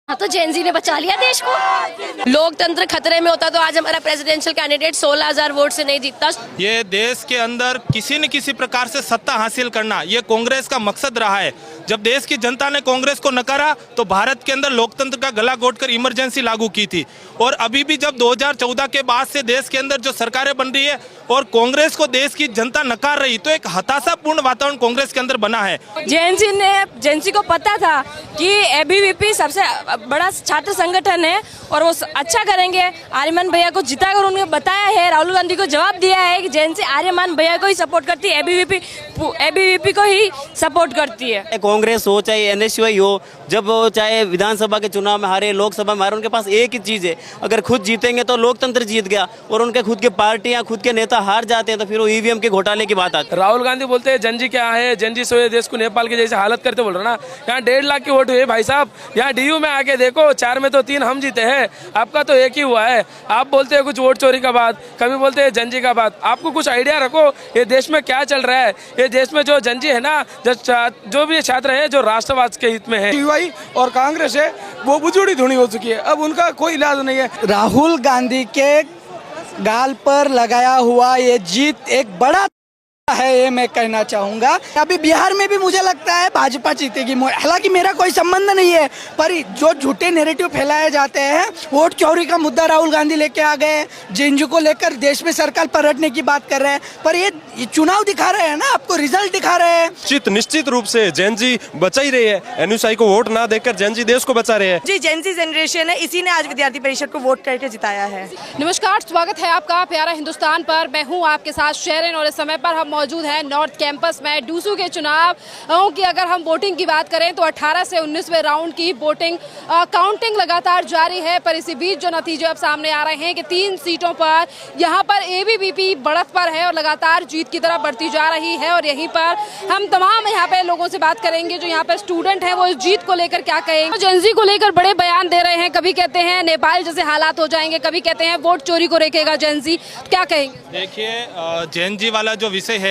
हाँ, तो जेनजी ने बचा लिया देश को। लोकतंत्र खतरे में होता तो आज हमारा प्रेसिडेंशियल कैंडिडेट 16,000 वोट से नहीं जीतता। ये देश के अंदर किसी न किसी प्रकार से सत्ता हासिल करना ये कांग्रेस का मकसद रहा है। जब देश की जनता ने कांग्रेस को नकारा तो भारत के अंदर लोकतंत्र का गला घोटकर इमरजेंसी लागू की थी। और अभी भी जब 2014 के बाद से देश के अंदर जो सरकारें बन रही है और कांग्रेस को देश की जनता नकार रही, तो एक हताशापूर्ण वातावरण कांग्रेस के अंदर बना है। जेएनसी को पता था कि एबीवीपी सबसे बड़ा छात्र संगठन है और वो अच्छा करेंगे। आर्यमान भैया को जिताकर उन्होंने बताया है, राहुल गांधी को जवाब दिया है कि जेएनसी आर्यमान भैया को ही सपोर्ट करती है, एबीवीपी को ही सपोर्ट करती है। कांग्रेस हो चाहे एनएसयूआई हो, जब वो चाहे विधानसभा के चुनाव में हारे, लोकसभा में हारे, उनके पास एक ही चीज है, अगर खुद जीतेंगे तो लोकतंत्र जीत गया, और उनके खुद के पार्टियां खुद के नेता हार जाते हैं तो फिर वो ईवीएम के घोटाले की बात आती है। राहुल गांधी बोलते हैं जनजी क्या है, जनजी से देश को नेपाल के जैसे हालत करते बोल रहे ना। यहाँ 1.5 लाख की वोट हुई भाई साहब, यहाँ डीयू में आके देखो 4 में तो 3 हम जीते हैं, आपका तो एक ही हुआ है। आप बोलते हैं कुछ वोट चोरी का बात, कभी बोलते हैं जनजी का बात। आपको कुछ आइडिया रखो ये देश में क्या चल रहा है। ये देश में जो जनजी है ना, जो भी छात्र है जो राष्ट्रवाद के हित में है, यूआई और कांग्रेस है वो बुजुड़ी धुनी हो चुकी है, अब उनका कोई इलाज नहीं है। राहुल गांधी के गाल पर लगाया हुआ ये जीत एक बड़ा है, ये मैं कहना चाहूंगा। अभी बिहार में भी मुझे लगता है भाजपा जीतेगी, हालांकि मेरा कोई संबंध नहीं है, पर जो झूठे नैरेटिव फैलाए जाते हैं, वोट चोरी का मुद्दा राहुल गांधी लेके आ गए, जेएनयू को लेकर देश में सरकार पलटने की बात कर रहे हैं, पर ये चुनाव दिखा रहे हैं ना, आपको रिजल्ट दिखा रहे हैं। निश्चित रूप से जेएनजी बचा ही रही है, एनएसयूआई को वोट ना देकर जेएनजी देश को बचा रहे हैं। जी, जेएनजी जनरेशन है, इसी ने आज विद्यार्थी परिषद को वोट करके जिताया है। नमस्कार, स्वागत है आपका प्यारा हिंदुस्तान पर। मैं हूं आपके साथ शेरिन और इस समय पर हम मौजूद हैं नॉर्थ कैंपस में। डूसू के चुनाव की अगर हम वोटिंग की बात करें तो 18 से 19वें राउंड की वोटिंग काउंटिंग लगातार जारी है, पर इसी बीच जो नतीजे अब सामने आ रहे हैं कि 3 सीटों पर यहां पर एबीवीपी बढ़त पर है और लगातार जीत की तरफ बढ़ती जा रही है। और यहीं पर हम तमाम यहाँ पे लोगों से बात करेंगे जो यहाँ पे स्टूडेंट हैं, वो इस जीत को लेकर क्या कहेंगे। जेएनजी को लेकर बड़े बयान दे रहे हैं, कभी कहते हैं नेपाल जैसे हालात हो जाएंगे, कभी कहते हैं वोट चोरी को रोकेगा जेएनजी, क्या कहेंगे। देखिए, जेएनजी वाला जो विषय है,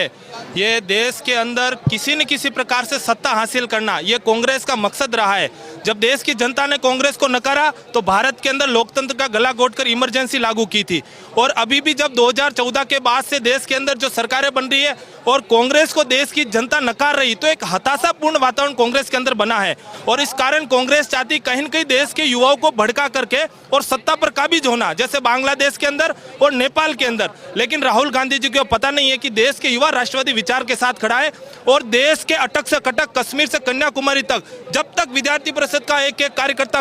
ये देश के अंदर किसी न किसी प्रकार से सत्ता हासिल करना ये कांग्रेस का मकसद रहा है। जब देश की जनता ने कांग्रेस को नकारा तो भारत के अंदर लोकतंत्र का गला घोटकर इमरजेंसी लागू की थी। और अभी भी जब 2014 के बाद से देश के अंदर जो सरकारें बन रही है और कांग्रेस को देश की जनता नकार रही, तो एक हताशापूर्ण वातावरण कांग्रेस के अंदर बना है। और इस कारण कांग्रेस चाहती कहीं न कहीं देश के युवाओं को भड़का करके और सत्ता पर काबिज होना, जैसे बांग्लादेश के अंदर और नेपाल के अंदर। लेकिन राहुल गांधी जी को पता नहीं है कि देश के युवा राष्ट्रवादी विचार के साथ खड़ा है और देश के अटक से कटक, कश्मीर से कन्याकुमारी तक, जब तक विद्यार्थी परिषद का एक कार्यकर्ता